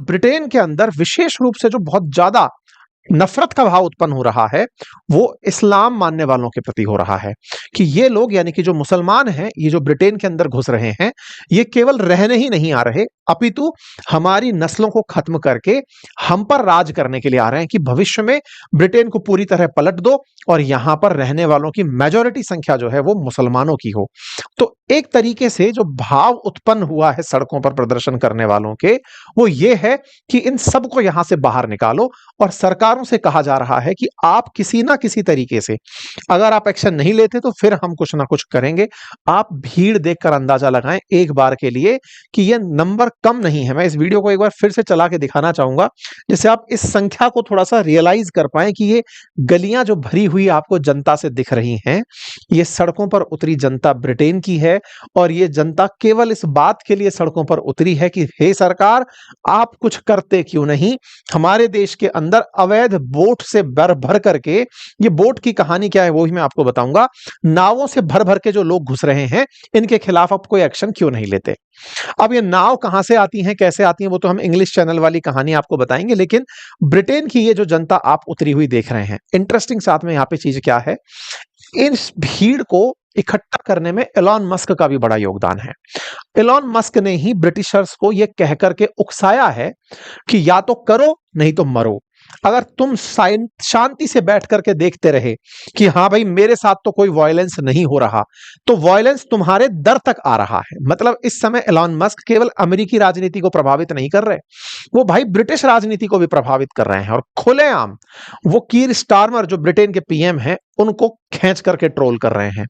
Britain के अंदर विशेष रूप से जो बहुत ज्यादा नफरत का भाव उत्पन्न हो रहा है वो इस्लाम मानने वालों के प्रति हो रहा है कि ये लोग यानी कि जो मुसलमान हैं, ये जो ब्रिटेन के अंदर घुस रहे हैं, ये केवल रहने ही नहीं आ रहे अपितु हमारी नस्लों को खत्म करके हम पर राज करने के लिए आ रहे हैं कि भविष्य में ब्रिटेन को पूरी तरह पलट दो और यहां पर रहने वालों की मेजॉरिटी संख्या जो है वो मुसलमानों की हो। तो एक तरीके से जो भाव उत्पन्न हुआ है सड़कों पर प्रदर्शन करने वालों के, वो ये है कि इन सबको यहां से बाहर निकालो और सरकारों से कहा जा रहा है कि आप किसी ना किसी तरीके से अगर आप एक्शन नहीं लेते तो फिर हम कुछ ना कुछ करेंगे। आप भीड़ देखकर अंदाजा लगाएं एक बार के लिए कि यह नंबर कम नहीं है। मैं इस वीडियो को एक बार फिर से चला के दिखाना चाहूंगा जिससे आप इस संख्या को थोड़ा सा रियलाइज कर पाए कि ये गलियां जो भरी हुई आपको जनता से दिख रही हैं, ये सड़कों पर उतरी जनता ब्रिटेन की है और ये जनता केवल इस बात के लिए सड़कों पर उतरी है कि हे सरकार, आप कुछ करते क्यों नहीं। हमारे देश के अंदर अवैध बोट से भर भर करके, ये बोट की कहानी क्या है वो ही मैं आपको बताऊंगा, नावों से भर भर के जो लोग घुस रहे हैं, इनके खिलाफ आप कोई एक्शन क्यों नहीं लेते। अब ये नाव कहां से आती हैं, कैसे आती हैं, वो तो हम इंग्लिश चैनल वाली कहानी आपको बताएंगे, लेकिन ब्रिटेन की ये जो जनता आप उतरी हुई देख रहे हैं, इंटरेस्टिंग साथ में यहां पे चीज क्या है, इस भीड़ को इकट्ठा करने में एलॉन मस्क का भी बड़ा योगदान है। एलॉन मस्क ने ही ब्रिटिशर्स को यह कह करके उकसाया है कि या तो करो नहीं तो मरो। अगर तुम शांति से बैठ करके देखते रहे कि हाँ भाई मेरे साथ तो कोई वायलेंस नहीं हो रहा, तो वायलेंस तुम्हारे दर तक आ रहा है। मतलब इस समय एलॉन मस्क केवल अमेरिकी राजनीति को प्रभावित नहीं कर रहे, वो भाई ब्रिटिश राजनीति को भी प्रभावित कर रहे हैं और खुलेआम वो कीर स्टारमर जो ब्रिटेन के पीएम हैं उनको खींच करके ट्रोल कर रहे हैं।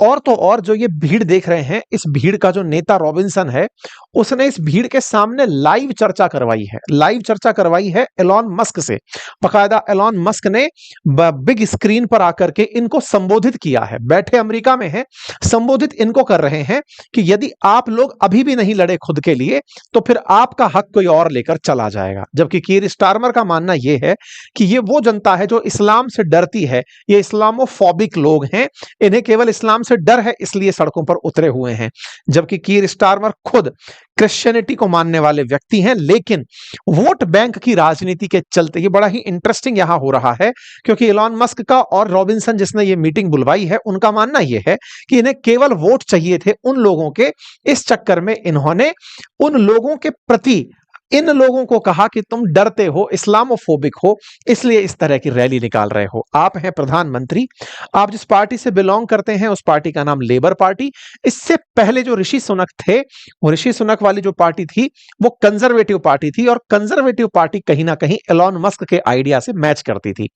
और तो और जो ये भीड़ देख रहे हैं, इस भीड़ का जो नेता रॉबिन्सन है, उसने इस भीड़ के सामने लाइव चर्चा करवाई है। लाइव चर्चा करवाई है एलॉन मस्क से, बकायदा एलॉन मस्क ने बिग स्क्रीन पर आकर के इनको संबोधित किया है। बैठे अमेरिका में है, संबोधित इनको कर रहे हैं कि यदि आप लोग अभी भी नहीं लड़े खुद के लिए तो फिर आपका हक कोई और लेकर चला जाएगा। जबकि कीर स्टारमर का मानना यह है कि ये वो जनता है जो इस्लाम से डरती है, ये इस्लामोफोबिक लोग हैं, इन्हें केवल इस्लाम से डर है इसलिए सड़कों पर उतरे हुए हैं। जबकि कीर स्टारमर खुद क्रिश्चियनिटी को मानने वाले व्यक्ति हैं, लेकिन वोट बैंक की राजनीति के चलते ये बड़ा ही इंटरेस्टिंग यहां हो रहा है, क्योंकि एलॉन मस्क का और रॉबिन्सन जिसने ये मीटिंग बुलवाई है, उनका मानना यह है कि इन्हें केवल वोट चाहिए थे उन लोगों के। इस चक्कर में इन्होंने उन लोगों के प्रति इन लोगों को कहा कि तुम डरते हो, इस्लामोफोबिक हो, इसलिए इस तरह की रैली निकाल रहे हो। आप हैं प्रधानमंत्री, आप जिस पार्टी से बिलोंग करते हैं उस पार्टी का नाम लेबर पार्टी। इससे पहले जो ऋषि सुनक थे, वो ऋषि सुनक वाली जो पार्टी थी वो कंजर्वेटिव पार्टी थी, और कंजर्वेटिव पार्टी कहीं ना कहीं एलॉन मस्क के आइडिया से मैच करती थी।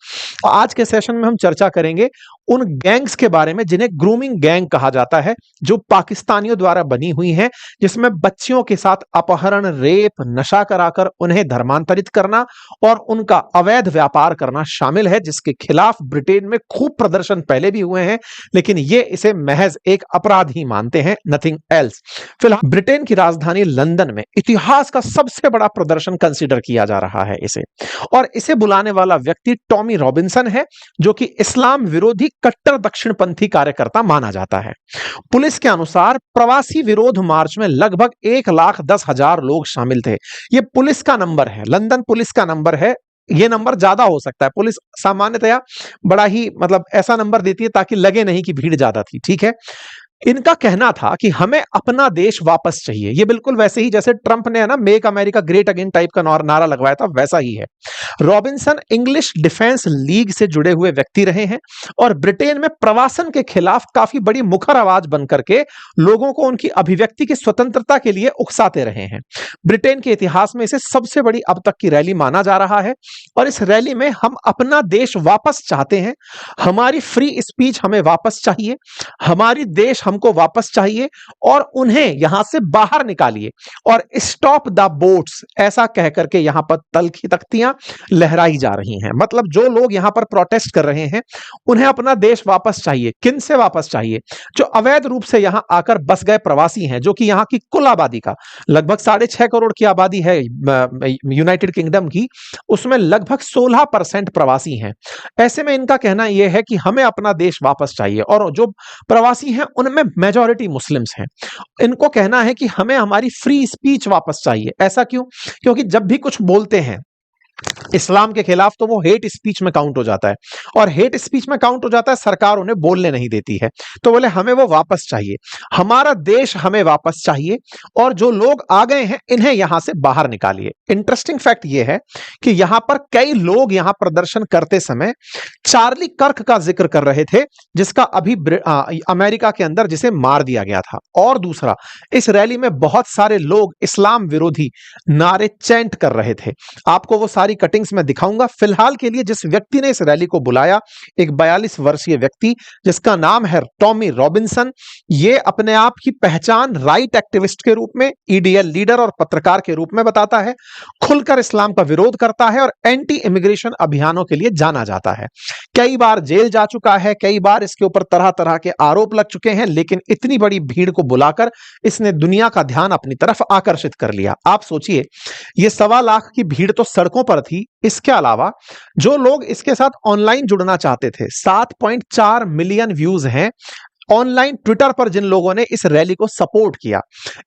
आज के सेशन में हम चर्चा करेंगे उन गैंग्स के बारे में जिन्हें ग्रूमिंग गैंग कहा जाता है, जो पाकिस्तानियों द्वारा बनी हुई हैं, जिसमें बच्चियों के साथ अपहरण, रेप, नशा कराकर उन्हें धर्मांतरित करना और उनका अवैध व्यापार करना शामिल है, जिसके खिलाफ ब्रिटेन में खूब प्रदर्शन पहले भी हुए हैं, लेकिन ये इसे महज एक अपराध ही मानते हैं, नथिंग एल्स। फिलहाल ब्रिटेन की राजधानी लंदन में इतिहास का सबसे बड़ा प्रदर्शन कंसीडर किया जा रहा है इसे, और इसे बुलाने वाला व्यक्ति टॉमी रॉबिन्सन है, जो कि इस्लाम विरोधी कट्टर दक्षिणपंथी कार्यकर्ता माना जाता है। पुलिस के अनुसार प्रवासी विरोध मार्च में लगभग 1,10,000 लोग शामिल थे। ये पुलिस का नंबर है, लंदन पुलिस का नंबर है। ये नंबर ज्यादा हो सकता है, पुलिस सामान्यतया बड़ा ही मतलब ऐसा नंबर देती है ताकि लगे नहीं कि भीड़ ज्यादा थी, ठीक है। इनका कहना था कि हमें अपना देश वापस चाहिए। ये बिल्कुल वैसे ही जैसे ट्रंप ने है ना make America great again type का नारा लगवाया था, वैसा ही है। रॉबिन्सन इंग्लिश डिफेंस लीग से जुड़े हुए व्यक्ति रहे हैं और ब्रिटेन में प्रवासन के खिलाफ काफी बड़ी मुखर आवाज बनकर के लोगों को उनकी अभिव्यक्ति की स्वतंत्रता के लिए उकसाते रहे हैं। ब्रिटेन के इतिहास में इसे सबसे बड़ी अब तक की रैली माना जा रहा है, और इस रैली में हम अपना देश वापस चाहते हैं, हमारी फ्री स्पीच हमें वापस चाहिए, हमारी देश हमको वापस चाहिए, और उन्हें यहां से बाहर निकालिए, और स्टॉप द बोट्स ऐसा कह करके यहां पर तलखी तख्तियां लहराई जा रही हैं। मतलब जो लोग यहां पर प्रोटेस्ट कर रहे हैं उन्हें अपना देश वापस चाहिए। किन से वापस चाहिए? जो अवैध रूप से यहां आकर बस गए प्रवासी हैं, जो कि यहां की कुल आबादी का लगभग 6.5 करोड़ की आबादी है यूनाइटेड किंगडम की, उसमें लगभग 16% प्रवासी हैं। ऐसे में इनका कहना यह है कि हमें अपना देश वापस चाहिए, और जो प्रवासी हैं उनमें जिनमें मेजॉरिटी मुस्लिम्स हैं। इनको कहना है कि हमें हमारी फ्री स्पीच वापस चाहिए। ऐसा क्यों? क्योंकि जब भी कुछ बोलते हैं इस्लाम के खिलाफ तो वो हेट स्पीच में काउंट हो जाता है, और हेट स्पीच में काउंट हो जाता है, सरकार उन्हें बोलने नहीं देती है। तो बोले हमें वो वापस चाहिए, हमारा देश हमें वापस चाहिए, और जो लोग आ गए हैं इन्हें यहां से बाहर निकालिए। इंटरेस्टिंग फैक्ट ये है कि यहां पर कई लोग यहां प्रदर्शन करते समय चार्ली कर्क का जिक्र कर रहे थे, जिसका अभी अमेरिका के अंदर जिसे मार दिया गया था। और दूसरा, इस रैली में बहुत सारे लोग इस्लाम विरोधी नारे चैंट कर रहे थे। आपको वो सारी कटिंग्स में दिखाऊंगा। फिलहाल के लिए जिस व्यक्ति ने इस रैली को बुलाया, एक 42 वर्षीय व्यक्ति जिसका नाम है टॉमी रॉबिन्सन, ये अपने आप की पहचान राइट एक्टिविस्ट के रूप में, ईडीएल लीडर और पत्रकार के रूप में बताता है, खुलकर इस्लाम का विरोध करता है और एंटी इमिग्रेशन अभियानों के लिए जाना जाता है। कई बार जेल जा चुका है, कई बार इसके ऊपर तरह तरह के आरोप लग चुके हैं, लेकिन इतनी बड़ी भीड़ को बुलाकर इसने दुनिया का ध्यान अपनी तरफ आकर्षित कर लिया। आप सोचिए, ये 1.25 लाख की भीड़ तो सड़कों पर थी, इसके अलावा जो लोग इसके साथ ऑनलाइन जुड़ना चाहते थे, 7.4 मिलियन व्यूज हैं ऑनलाइन ट्विटर पर जिन लोगों ने इस रैली को सपोर्ट किया।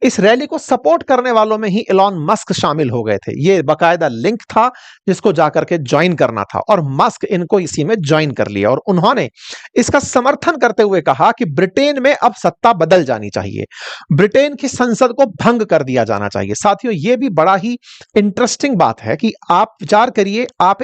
इस रैली को सपोर्ट करने वालों में ही इलॉन मस्क शामिल हो गए थे। ये बकायदा लिंक था जिसको जाकर के ज्वाइन करना था, और मस्क इनको इसी में ज्वाइन कर लिया, और उन्होंने इसका समर्थन करते हुए कहा कि ब्रिटेन में अब सत्ता बदल जानी चाहिए, ब्रिटेन की संसद को भंग कर दिया जाना चाहिए। साथियों, यह भी बड़ा ही इंटरेस्टिंग बात है कि आप विचार करिए, आप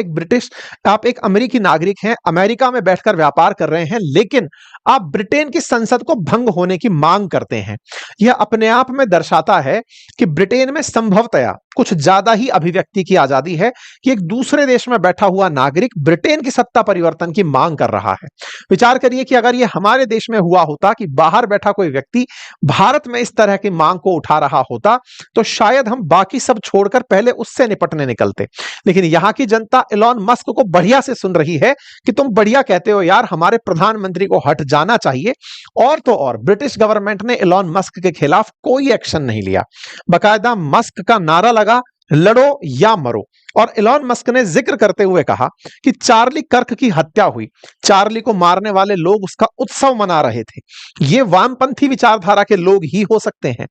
एक अमेरिकी नागरिक हैं, अमेरिका में बैठकर व्यापार कर रहे हैं, लेकिन आप ब्रिटेन की संसद को भंग होने की मांग करते हैं। यह अपने आप में दर्शाता है कि ब्रिटेन में संभवतया कुछ ज्यादा ही अभिव्यक्ति की आजादी है कि एक दूसरे देश में बैठा हुआ नागरिक ब्रिटेन की सत्ता परिवर्तन की मांग कर रहा है। विचार करिए कि अगर यह हमारे देश में हुआ होता कि बाहर बैठा कोई व्यक्ति भारत में इस तरह की मांग को उठा रहा होता, तो शायद हम बाकी सब छोड़कर पहले उससे निपटने निकलते। लेकिन यहां की जनता इलॉन मस्क को बढ़िया से सुन रही है कि तुम बढ़िया कहते हो यार, हमारे प्रधानमंत्री को हट जाना चाहिए। और तो और ब्रिटिश गवर्नमेंट ने इलॉन मस्क के खिलाफ कोई एक्शन नहीं लिया। बकायदा मस्क का नारा लगा, लड़ो या मरो। और इलॉन मस्क ने जिक्र करते हुए कहा कि चार्ली कर्क की हत्या हुई, चार्ली को मारने वाले लोग उसका उत्सव मना रहे थे, ये वामपंथी विचारधारा के लोग ही हो सकते हैं।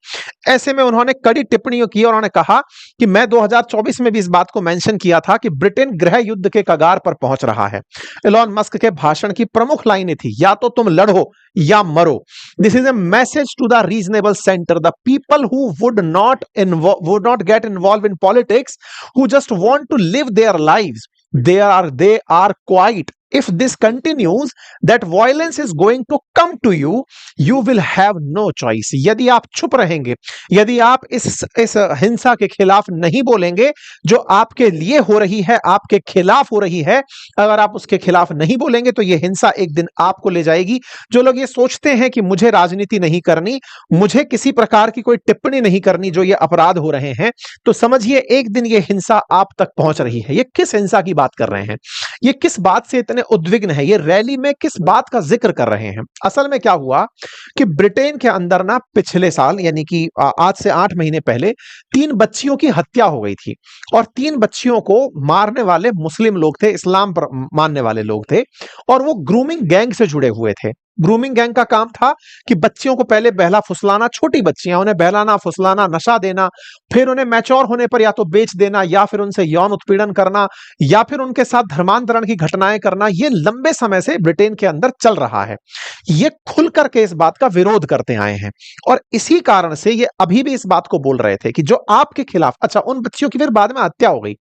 ऐसे में उन्होंने कड़ी टिप्पणियों की और उन्होंने कहा कि मैं 2024 में भी इस बात को मेंशन किया था कि ब्रिटेन गृह युद्ध के कगार पर पहुंच रहा है। इलॉन मस्क के भाषण की प्रमुख लाइनें थी, या तो तुम लड़ो या मरो। This is a message to the reasonable centre, the people who would not get involve in politics, who just want to live their lives. They are quiet. If this continues, that violence is going to come to you. You will have no choice. यदि आप चुप रहेंगे, यदि आप इस हिंसा के खिलाफ नहीं बोलेंगे जो आपके लिए हो रही है, आपके खिलाफ हो रही है, अगर आप उसके खिलाफ नहीं बोलेंगे तो यह हिंसा एक दिन आपको ले जाएगी। जो लोग ये सोचते हैं कि मुझे राजनीति नहीं करनी, मुझे किसी प्रकार की कोई टिप्पणी नहीं करनी जो ये अपराध हो रहे हैं, तो समझिए एक दिन ये हिंसा आप तक पहुंच रही है। ये किस हिंसा की बात कर रहे हैं, ये किस बात से इतने उद्विग्न है, ये रैली में किस बात का जिक्र कर रहे हैं? असल में क्या हुआ कि ब्रिटेन के अंदर ना पिछले साल, यानी कि आज से 8 महीने पहले 3 बच्चियों की हत्या हो गई थी, और 3 बच्चियों को मारने वाले मुस्लिम लोग थे, इस्लाम पर मानने वाले लोग थे, और वो ग्रूमिंग गैंग से जुड़े हुए थे। ग्रूमिंग गैंग का काम था कि बच्चियों को पहले बहला फुसलाना, छोटी बच्चियां, उन्हें बहलाना फुसलाना, नशा देना, फिर उन्हें मैच्योर होने पर या तो बेच देना, या फिर उनसे यौन उत्पीड़न करना, या फिर उनके साथ धर्मांतरण की घटनाएं करना। ये लंबे समय से ब्रिटेन के अंदर चल रहा है। ये खुल करके इस बात का विरोध करते आए हैं, और इसी कारण से ये अभी भी इस बात को बोल रहे थे कि जो आपके खिलाफ, अच्छा उन बच्चियों की फिर बाद में हत्या हो गई,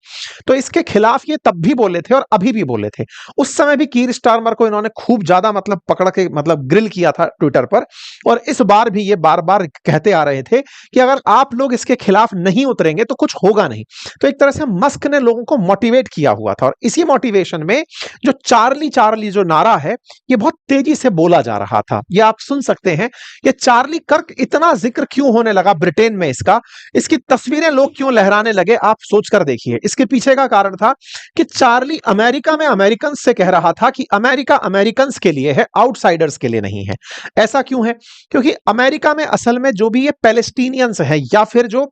तो इसके खिलाफ ये तब भी बोले थे और अभी भी बोले थे। उस समय भी कीर स्टारमर को इन्होंने खूब ज्यादा पकड़ के ग्रिल किया था ट्विटर पर, और इस बार भी ये बार बार कहते आ रहे थे कि अगर आप लोग इसके खिलाफ नहीं उतरेंगे तो कुछ होगा नहीं। तो एक तरह से मस्क ने लोगों को मोटिवेट किया हुआ था, और इसी मोटिवेशन में जो चार्ली चार्ली जो नारा है ये बहुत तेजी से बोला जा रहा था। ये आप सुन सकते हैं, ये चार्ली कर्क इतना जिक्र क्यों होने लगा ब्रिटेन में, इसकी तस्वीरें लोग क्यों लहराने लगे, आप सोचकर देखिए। इसके पीछे का कारण था कि चार्ली अमेरिका में अमेरिकन से कह रहा था कि अमेरिका अमेरिकन के लिए है, आउटसाइडर्स के लिए नहीं है। ऐसा क्यों है? क्योंकि अमेरिका में असल में जो भी ये पैलेस्टीनियंस है, या फिर जो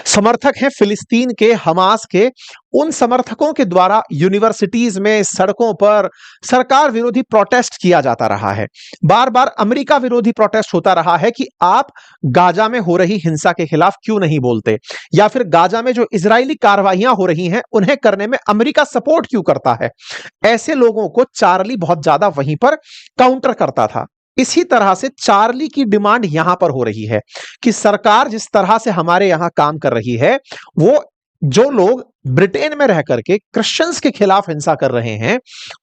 समर्थक हैं फिलिस्तीन के, हमास के, उन समर्थकों के द्वारा यूनिवर्सिटीज में, सड़कों पर सरकार विरोधी प्रोटेस्ट किया जाता रहा है। बार बार अमेरिका विरोधी प्रोटेस्ट होता रहा है कि आप गाजा में हो रही हिंसा के खिलाफ क्यों नहीं बोलते, या फिर गाजा में जो इजरायली कार्रवाइयां हो रही हैं उन्हें करने में अमेरिका सपोर्ट क्यों करता है। ऐसे लोगों को चार्ली बहुत ज्यादा वहीं पर काउंटर करता था। इसी तरह से चार्ली की डिमांड यहां पर हो रही है कि सरकार जिस तरह से हमारे यहां काम कर रही है, वो जो लोग ब्रिटेन में रह करके क्रिश्चियंस के खिलाफ हिंसा कर रहे हैं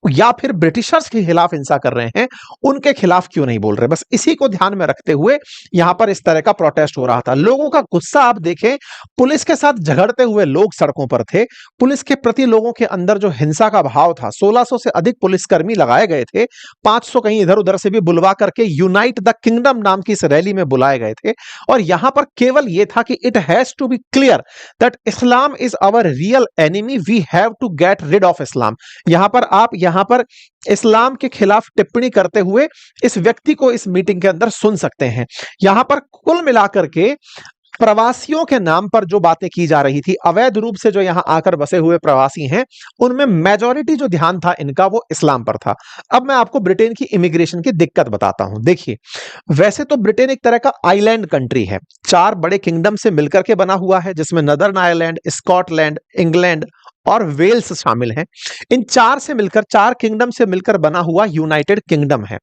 या फिर ब्रिटिशर्स के खिलाफ हिंसा कर रहे हैं, उनके खिलाफ क्यों नहीं बोल रहे। बस इसी को ध्यान में रखते हुए यहां पर इस तरह का प्रोटेस्ट हो रहा था। लोगों का गुस्सा आप देखें, पुलिस के साथ झगड़ते हुए लोग सड़कों पर थे। पुलिस के प्रति लोगों के अंदर जो हिंसा का भाव था, 1600 से अधिक पुलिसकर्मी लगाए गए थे, 500 कहीं इधर उधर से भी बुलवा करके यूनाइट द किंगडम नाम की इस रैली में बुलाए गए थे। और यहां पर केवल यह था कि it has to be clear that Islam is our real enemy, we have to get rid of Islam. यहां पर इस्लाम के खिलाफ टिप्पणी करते हुए इस व्यक्ति को इस मीटिंग के अंदर सुन सकते हैं। यहां पर कुल मिलाकर के प्रवासियों के नाम पर जो बातें की जा रही थी, अवैध रूप से जो यहां आकर बसे हुए प्रवासी हैं, उनमें मेजॉरिटी जो ध्यान था इनका वो इस्लाम पर था। अब मैं आपको ब्रिटेन की इमिग्रेशन की दिक्कत बताता हूं। देखिए, वैसे तो ब्रिटेन एक तरह का आइलैंड कंट्री है, 4 बड़े किंगडम से मिलकर के बना हुआ है, जिसमें नदर्न आयरलैंड, स्कॉटलैंड, इंग्लैंड और वेल्स शामिल हैं। इन 4 किंगडम से मिलकर बना हुआ यूनाइटेड किंगडम है।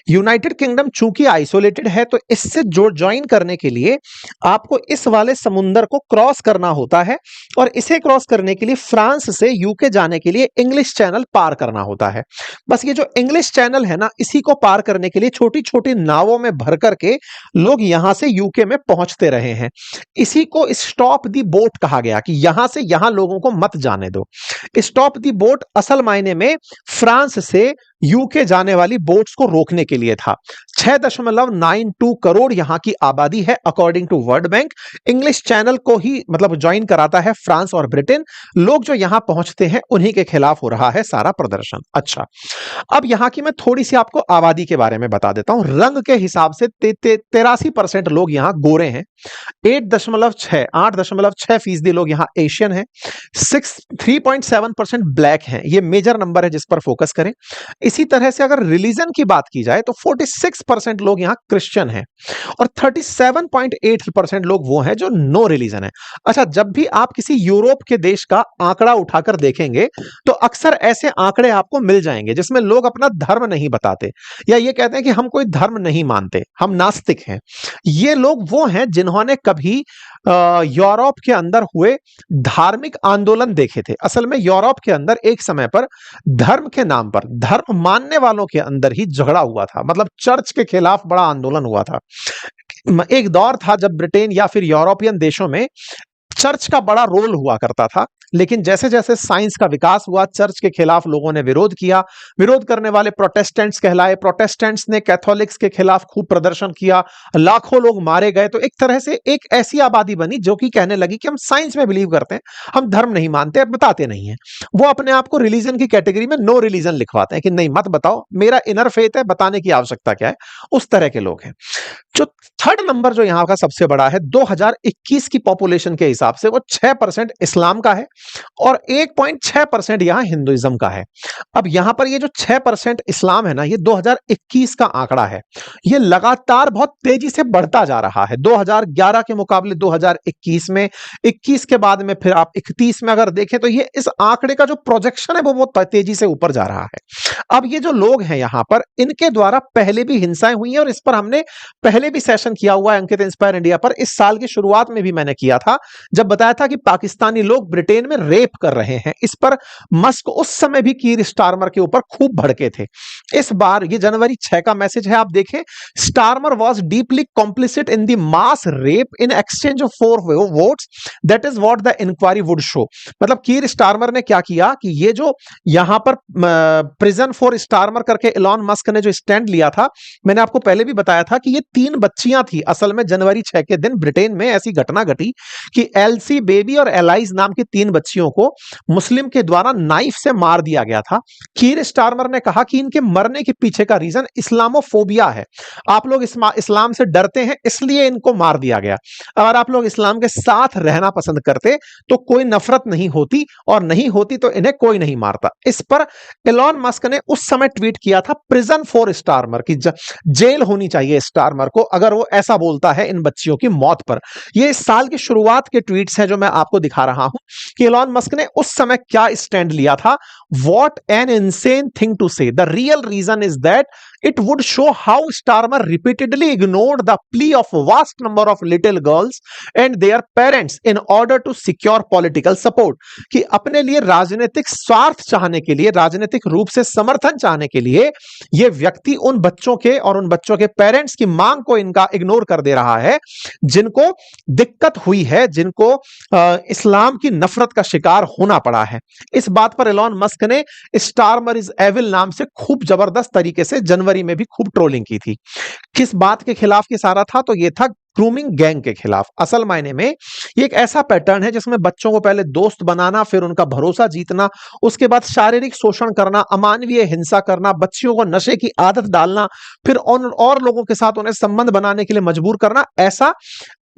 यूनाइटेड किंगडम चूंकि आइसोलेटेड है, तो इससे जो ज्वाइन करने के लिए आपको इस वाले समुंदर को क्रॉस करना होता है, और इसे क्रॉस करने के लिए फ्रांस से यूके जाने के लिए इंग्लिश चैनल पार करना होता है। बस ये जो इंग्लिश चैनल है ना, इसी को पार करने के लिए छोटी छोटी नावों में भर करके लोग यहां से यूके में पहुंचते रहे हैं। इसी को स्टॉप दी बोट कहा गया कि यहां से यहां लोगों को मत जाने दो। स्टॉप दी बोट असल मायने में फ्रांस से यूके जाने वाली बोट्स को रोकने के लिए था। 6.92 करोड़ यहां की आबादी है according to World Bank. English Channel को ही मतलब ज्वाइन कराता है फ्रांस और ब्रिटेन। लोग जो यहां पहुंचते हैं उन्हीं के खिलाफ हो रहा है सारा प्रदर्शन। अच्छा, अब यहां की मैं थोड़ी सी आपको आबादी के बारे में बता देता हूं। रंग के हिसाब से 83% लोग यहां गोरे हैं, 8.6% लोग यहां एशियन हैं, 3.7% ब्लैक हैं। ये मेजर नंबर है जिस पर फोकस करें। इसी तरह से अगर रिलीजन की बात की जाए तो 46% लोग यहां क्रिश्चियन हैं और 37.8% लोग वो हैं जो नो रिलीजन है। अच्छा, जब भी आप किसी यूरोप के देश का आंकड़ा उठाकर देखेंगे तो अक्सर ऐसे आंकड़े आपको मिल जाएंगे जिसमें लोग अपना धर्म नहीं बताते या ये कहते हैं कि हम कोई धर्म नहीं मानते, हम नास्तिक हैं। ये लोग वो हैं जिन्होंने कभी यूरोप के अंदर हुए धार्मिक आंदोलन देखे थे। असल में यूरोप के अंदर एक समय पर धर्म के नाम पर, धर्म मानने वालों के अंदर ही झगड़ा हुआ था, मतलब चर्च के खिलाफ बड़ा आंदोलन हुआ था। एक दौर था जब ब्रिटेन या फिर यूरोपियन देशों में चर्च का बड़ा रोल हुआ करता था, लेकिन जैसे जैसे साइंस का विकास हुआ, चर्च के खिलाफ लोगों ने विरोध किया। विरोध करने वाले प्रोटेस्टेंट्स कहलाए। प्रोटेस्टेंट्स ने कैथोलिक्स के खिलाफ खूब प्रदर्शन किया, लाखों लोग मारे गए। तो एक तरह से एक ऐसी आबादी बनी जो कि कहने लगी कि हम साइंस में बिलीव करते हैं, हम धर्म नहीं मानते, बताते नहीं हैं। वो अपने आप को रिलीजन की कैटेगरी में नो रिलीजन लिखवाते हैं कि नहीं मत बताओ, मेरा इनर फेथ है, बताने की आवश्यकता क्या है। उस तरह के लोग हैं। जो थर्ड नंबर जो यहां का सबसे बड़ा है 2021 की पॉपुलेशन के हिसाब से, वो 6% इस्लाम का है और 1.6% यहां हिंदुइज्म का है। अब यहां पर ये जो 6% इस्लाम है ना, ये 2021 का आंकड़ा है। ये लगातार बहुत तेजी से बढ़ता जा रहा है। 2011 के मुकाबले 2021 में, 21 के बाद में फिर आप 31 में अगर देखें तो ये इस आंकड़े का जो प्रोजेक्शन है वो बहुत तेजी से ऊपर जा रहा है। अब ये जो लोग हैं यहां पर, इनके द्वारा पहले भी हिंसाएं हुई हैं और इस पर हमने पहले भी सेशन किया हुआ है अंकित इंस्पायर इंडिया पर। इस साल की शुरुआत में भी मैंने किया था जब बताया था कि पाकिस्तानी लोग ब्रिटेन में रेप कर रहे हैं। इस पर मस्क उस समय भी कीर स्टारमर के ऊपर खूब भड़के थे। इस बार ये जनवरी 6 का मैसेज है, आप देखें, Starmer was deeply complicit in the mass rape in exchange of 4 votes, that is what the inquiry would show. मतलब कीर स्टारमर ने क्या किया कि ये जो यहां पर प्रिजन फॉर स्टारमर करके एलॉन मस्क ने जो स्टैंड लिया था, मैंने आपको पहले भी बताया था कि ये 3 बच्चियां बच्चियां थी। असल में जनवरी 6 के दिन ब्रिटेन में ऐसी घटना घटी कि एल्सी, बेबी और एलाइज नाम की 3 बच्चियों को मुस्लिम के द्वारा नाइफ से मार दिया गया था। कीर स्टारमर ने कहा कि इनके मरने के पीछे का रीजन इस्लामोफोबिया है। आप लोग इस्लाम से डरते हैं इसलिए इनको मार दिया गया। अगर आप लोग इस्लाम के साथ रहना पसंद करते तो कोई नफरत नहीं होती, और नहीं होती तो इन्हें कोई नहीं मारता। इस पर एलॉन मस्क ने उस समय ट्वीट किया था, प्रिजन फॉर स्टारमर, की जेल होनी चाहिए स्टारमर को अगर वो ऐसा बोलता है इन बच्चियों की मौत पर। ये इस साल की शुरुआत के ट्वीट्स हैं जो मैं आपको दिखा रहा हूं कि एलॉन मस्क ने उस समय क्या स्टैंड लिया था। What an insane thing to say. The real reason is that it would show how Starmer repeatedly ignored the plea of a vast number of little girls and their parents in order to secure political support. कि अपने लिए राजनीतिक स्वार्थ चाहने के लिए, राजनीतिक रूप से समर्थन चाहने के लिए ये व्यक्ति उन बच्चों के और उन बच्चों के पेरेंट्स की मांग को इनका इग्नोर कर दे रहा है, जिनको दिक्कत हुई है, जिनको इस्लाम की नफरत का शिकार होना पड़ा है। इस बात पर एलॉन मस्क ने स्टारमर इज एविल नाम से खूब जबरदस्त तरीके से जनवरी में भी खूब ट्रोलिंग की थी। किस बात के खिलाफ ये सारा था? तो ये था ग्रूमिंग गैंग के खिलाफ। असल मायने में ये एक ऐसा पैटर्न है जिसमें बच्चों को पहले दोस्त बनाना, फिर उनका भरोसा जीतना, उसके बाद शारीरिक शोषण करना, अमानवीय हिंसा करना, बच्चियों को नशे की आदत डालना, फिर और लोगों के साथ उन्हें संबंध बनाने के लिए मजबूर करना, ऐसा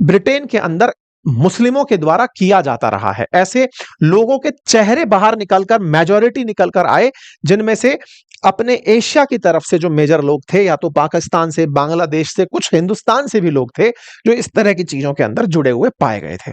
ब्रिटेन के अंदर मुस्लिमों के द्वारा किया जाता रहा है। ऐसे लोगों के चेहरे बाहर निकलकर, मेजॉरिटी निकलकर आए, जिनमें से अपने एशिया की तरफ से जो मेजर लोग थे, या तो पाकिस्तान से, बांग्लादेश से, कुछ हिंदुस्तान से भी लोग थे जो इस तरह की चीजों के अंदर जुड़े हुए पाए गए थे।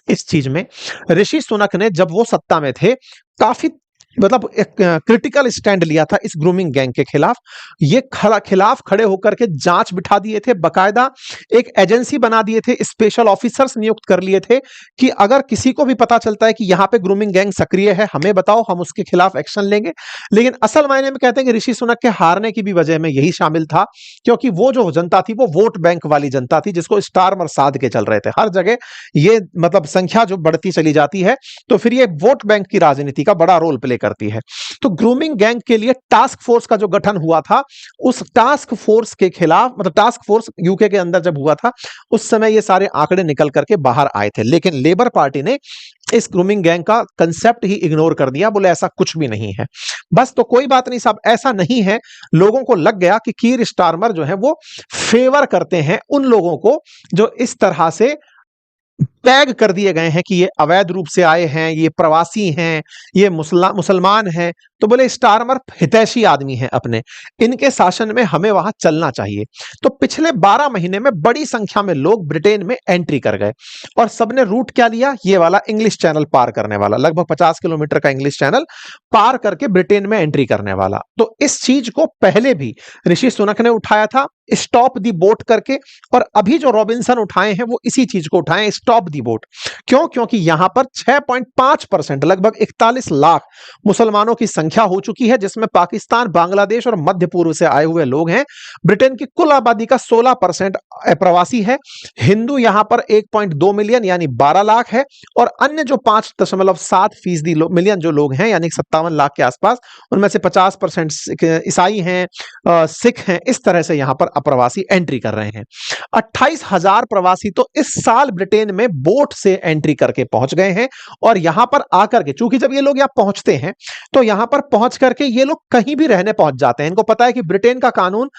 इस चीज में ऋषि सुनक ने, जब वो सत्ता में थे, काफी मतलब एक क्रिटिकल स्टैंड लिया था इस ग्रूमिंग गैंग के खिलाफ। ये खिलाफ खड़े होकर के जांच बिठा दिए थे, बकायदा एक एजेंसी बना दिए थे, स्पेशल ऑफिसर्स नियुक्त कर लिए थे कि अगर किसी को भी पता चलता है कि यहां पे ग्रूमिंग गैंग सक्रिय है, हमें बताओ, हम उसके खिलाफ एक्शन लेंगे। लेकिन असल मायने में कहते हैं कि ऋषि सुनक के हारने की भी वजह में यही शामिल था, क्योंकि वो जो जनता थी वो वोट बैंक वाली जनता थी, जिसको स्टारमर साध के चल रहे थे। हर जगह ये मतलब संख्या जो बढ़ती चली जाती है, तो फिर ये वोट बैंक की राजनीति का बड़ा रोल प्ले करती है। तो ग्रूमिंग गैंग के लिए टास्क फोर्स का जो गठन हुआ था, उस टास्क फोर्स के खिलाफ, मतलब टास्क फोर्स यूके के अंदर जब हुआ था, उस समय ये सारे आंकड़े निकल करके बाहर आए थे। लेकिन लेबर पार्टी ने इस ग्रूमिंग गैंग का कंसेप्ट ही इग्नोर कर दिया, बोले ऐसा कुछ भी नहीं है। बस, तो कोई बात नहीं साहब, ऐसा नहीं है। लोगों को लग गया कि कीर स्टारमर जो है वो फेवर करते हैं उन लोगों को जो इस तरह से टैग कर दिए गए हैं कि ये अवैध रूप से आए हैं, ये प्रवासी हैं, ये मुसलमान हैं। तो बोले स्टारमर हितैषी आदमी हैं अपने, इनके शासन में हमें वहां चलना चाहिए। तो पिछले 12 महीने में बड़ी संख्या में लोग ब्रिटेन में एंट्री कर गए, और सबने रूट क्या लिया? ये वाला इंग्लिश चैनल पार करने वाला, लगभग 50 किलोमीटर का इंग्लिश चैनल पार करके ब्रिटेन में एंट्री करने वाला। तो इस चीज को पहले भी ऋषि सुनक ने उठाया था, स्टॉप दी बोट करके, और अभी जो रॉबिन्सन उठाए हैं वो इसी चीज को उठाए, स्टॉप दी बोट। क्यों? क्योंकि यहां पर 6.5%, लगभग 41 लाख मुसलमानों की संख्या हो चुकी है, जिसमें पाकिस्तान, बांग्लादेश और मध्य पूर्व से आए हुए लोग हैं। ब्रिटेन की कुल आबादी का 16% प्रवासी है। हिंदू यहां पर 1.2 मिलियन यानी 12 लाख है, और अन्य जो 5.7% मिलियन जो लोग हैं, यानी 57 लाख के आसपास, उनमें से 50% ईसाई हैं, सिख हैं। इस तरह से यहां पर अप्रवासी एंट्री कर रहे हैं। 28,000 प्रवासी तो इस साल ब्रिटेन में बोट से एंट्री करके पहुंच गए हैं। और यहां पर आकर के, चूंकि जब ये लोग यहां पहुंचते हैं तो यहां पर पहुंच करके ये लोग कहीं भी रहने पहुंच जाते हैं। इनको पता है कि ब्रिटेन का कानून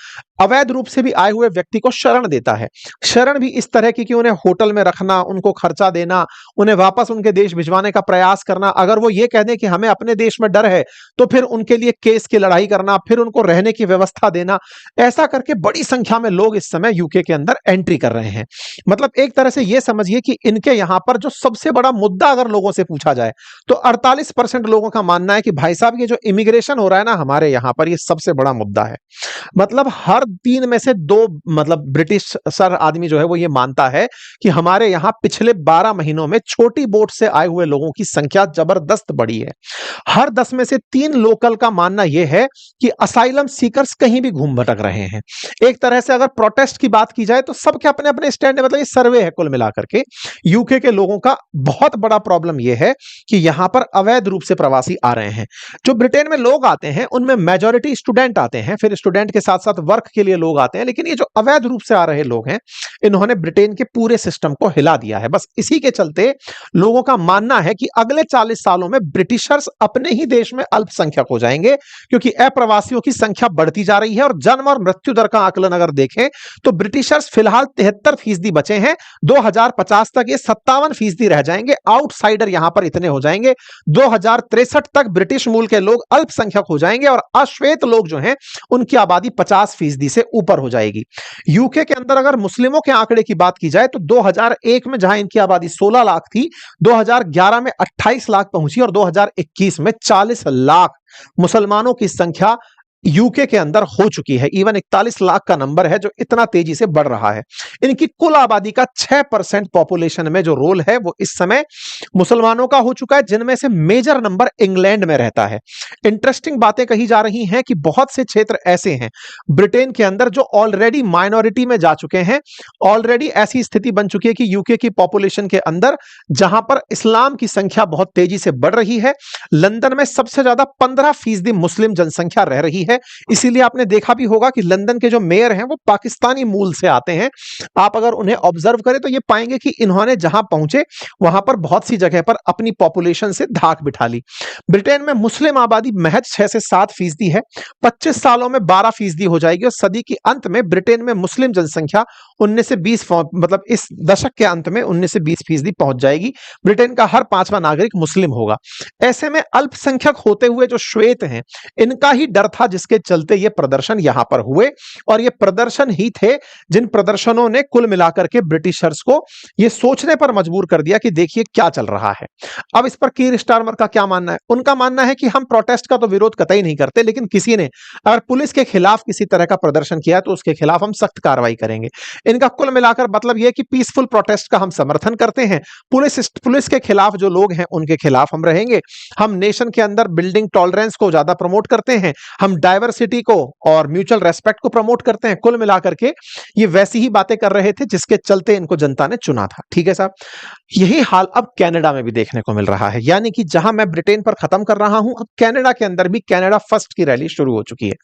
अवैध रूप से भी आए हुए व्यक्ति को शरण देता है। शरण भी इस तरह की कि उन्हें होटल में रखना, उनको खर्चा देना, उन्हें वापस उनके देश भिजवाने का प्रयास करना। अगर वो ये कह दें कि हमें अपने देश में डर है, तो फिर उनके लिए केस की लड़ाई करना, फिर उनको रहने की व्यवस्था देना। ऐसा करके बड़ी संख्या में लोग इस समय यूके के अंदर एंट्री कर रहे हैं। मतलब एक तरह से ये समझिए कि इनके यहां पर जो सबसे बड़ा मुद्दा अगर लोगों से पूछा जाए तो 48% लोगों का मानना है कि भाई साहब ये जो इमिग्रेशन हो रहा है ना हमारे यहां पर, ये सबसे बड़ा मुद्दा है। मतलब हर 3 में से 2 मतलब ब्रिटिश सर आदमी जो है वो ये मानता है कि हमारे यहां पिछले 12 महीनों में छोटी बोट से आए हुए लोगों की संख्या जबरदस्त बढ़ी है। हर 10 में से 3 लोकल का मानना यह है कि असाइलम सीकर्स कहीं भी घूम भटक रहे हैं। एक तरह से अगर प्रोटेस्ट की बात की जाए तो सबके अपने अपने स्टैंड है, मतलब ये सर्वे है कुल मिलाकर के यूके के लोगों का बहुत बड़ा प्रॉब्लम यह है कि यहां पर अवैध रूप से प्रवासी आ रहे हैं। जो ब्रिटेन में लोग आते हैं उनमें मेजॉरिटी स्टूडेंट आते हैं, फिर स्टूडेंट के साथ साथ वर्क के लिए लोग आते हैं, लेकिन ये जो अवैध रूप से आ रहे लोग हैं इन्होंने ब्रिटेन के पूरे सिस्टम को हिला दिया है। बस इसी के चलते लोगों का मानना है कि अगले 40 सालों में ब्रिटिशर्स अपने ही देश में अल्पसंख्यक हो जाएंगे, क्योंकि अप्रवासियों की संख्या बढ़ती जा रही है। और जन्म और मृत्यु दर का आकलन अगर देखें तो ब्रिटिशर्स फिलहाल 73% बचे हैं, 2050 तक ये 57% रह जाएंगे। आउटसाइडर यहां पर इतने हो जाएंगे, 2063 तक ब्रिटिश मूल के लोग अल्पसंख्यक हो जाएंगे और अश्वेत लोग जो हैं उनकी आबादी 50% से ऊपर हो जाएगी। यूके के अंदर अगर मुस्लिमों के आंकड़े की बात की जाए तो 2001 में जहां इनकी आबादी 16 लाख थी, 2011 में 28 लाख पहुंची और 2021 में 40 लाख मुसलमानों की संख्या यूके के अंदर हो चुकी है। इवन 41 लाख का नंबर है जो इतना तेजी से बढ़ रहा है। इनकी कुल आबादी का 6% पॉपुलेशन में जो रोल है वो इस समय मुसलमानों का हो चुका है, जिनमें से मेजर नंबर इंग्लैंड में रहता है। इंटरेस्टिंग बातें कही जा रही हैं कि बहुत से क्षेत्र ऐसे हैं ब्रिटेन के अंदर जो ऑलरेडी माइनॉरिटी में जा चुके हैं। ऑलरेडी ऐसी स्थिति बन चुकी है कि यूके की पॉपुलेशन के अंदर जहां पर इस्लाम की संख्या बहुत तेजी से बढ़ रही है, लंदन में सबसे ज्यादा 15% मुस्लिम जनसंख्या रह रही है। इसीलिए आपने देखा भी होगा कि लंदन के जो मेयर हैं वो पाकिस्तानी मूल से आते हैं। आप अगर उन्हें ऑब्जर्व करें तो ये पाएंगे कि इन्होंने जहां पहुंचे वहां पर बहुत सी जगह पर अपनी पॉपुलेशन से धाक बिठा ली। ब्रिटेन में मुस्लिम आबादी महज 6 से 7% है, 25 सालों में 12% हो जाएगी और सदी के अंत में ब्रिटेन में मुस्लिम जनसंख्या 19 से 20 मतलब इस दशक के अंत में 19 से 20% पहुंच जाएगी। ब्रिटेन का हर 5वां नागरिक मुस्लिम होगा। ऐसे में अल्पसंख्यक होते हुए जो श्वेत हैं इनका ही डर था, जिसके चलते ये प्रदर्शन यहां पर हुए। और ये प्रदर्शन ही थे जिन प्रदर्शनों ने कुल मिलाकर के ब्रिटिशर्स को ये सोचने पर मजबूर कर दिया कि देखिए क्या चल रहा है। अब इस पर कीर स्टारमर का क्या मानना है? उनका मानना है कि हम प्रोटेस्ट का तो विरोध कतई नहीं करते, लेकिन किसी ने अगर पुलिस के खिलाफ किसी तरह का प्रदर्शन किया तो उसके खिलाफ हम सख्त कार्रवाई करेंगे। इनका कुल मिलाकर मतलब यह कि पीसफुल प्रोटेस्ट का हम समर्थन करते हैं, पुलिस के खिलाफ जो लोग हैं उनके खिलाफ हम रहेंगे। हम नेशन के अंदर बिल्डिंग टॉलरेंस को ज्यादा प्रमोट करते हैं, हम डाइवर्सिटी को और म्यूचुअल रेस्पेक्ट को प्रमोट करते हैं। कुल मिलाकर के ये वैसी ही बातें कर रहे थे जिसके चलते इनको जनता ने चुना था। ठीक है साहब, यही हाल अब कनाडा में भी देखने को मिल रहा है। यानी कि जहां मैं ब्रिटेन पर खत्म कर रहा हूं, अब कनाडा के अंदर भी कनाडा फर्स्ट की रैली शुरू हो चुकी है।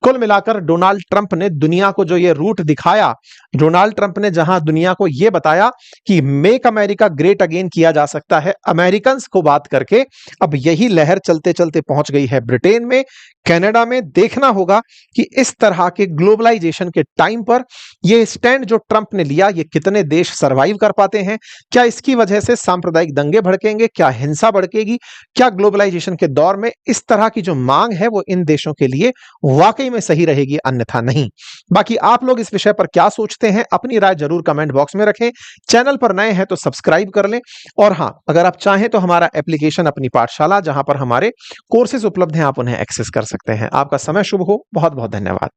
कुल मिलाकर डोनाल्ड ट्रंप ने दुनिया को जो ये रूट दिखाया, डोनाल्ड ट्रंप ने जहां दुनिया को यह बताया कि मेक अमेरिका ग्रेट अगेन किया जा सकता है अमेरिकन को बात करके, अब यही लहर चलते चलते पहुंच गई है ब्रिटेन में, कनाडा में। देखना होगा कि इस तरह के ग्लोबलाइजेशन के टाइम पर यह स्टैंड जो ट्रंप ने लिया, ये कितने देश सरवाइव कर पाते हैं। क्या इसकी वजह से सांप्रदायिक दंगे भड़केंगे, क्या हिंसा भड़केगी, क्या ग्लोबलाइजेशन के दौर में इस तरह की जो मांग है वो इन देशों के लिए वाकई में सही रहेगी, अन्यथा नहीं। बाकी आप लोग इस विषय पर क्या सोचते हैं, अपनी राय जरूर कमेंट बॉक्स में रखें। चैनल पर नए हैं तो सब्सक्राइब कर लें। और हां, अगर आप चाहें तो हमारा एप्लीकेशन अपनी पाठशाला, जहां पर हमारे कोर्सेज उपलब्ध हैं, आप उन्हें एक्सेस कर सकते हैं। आपका समय शुभ हो। बहुत बहुत धन्यवाद।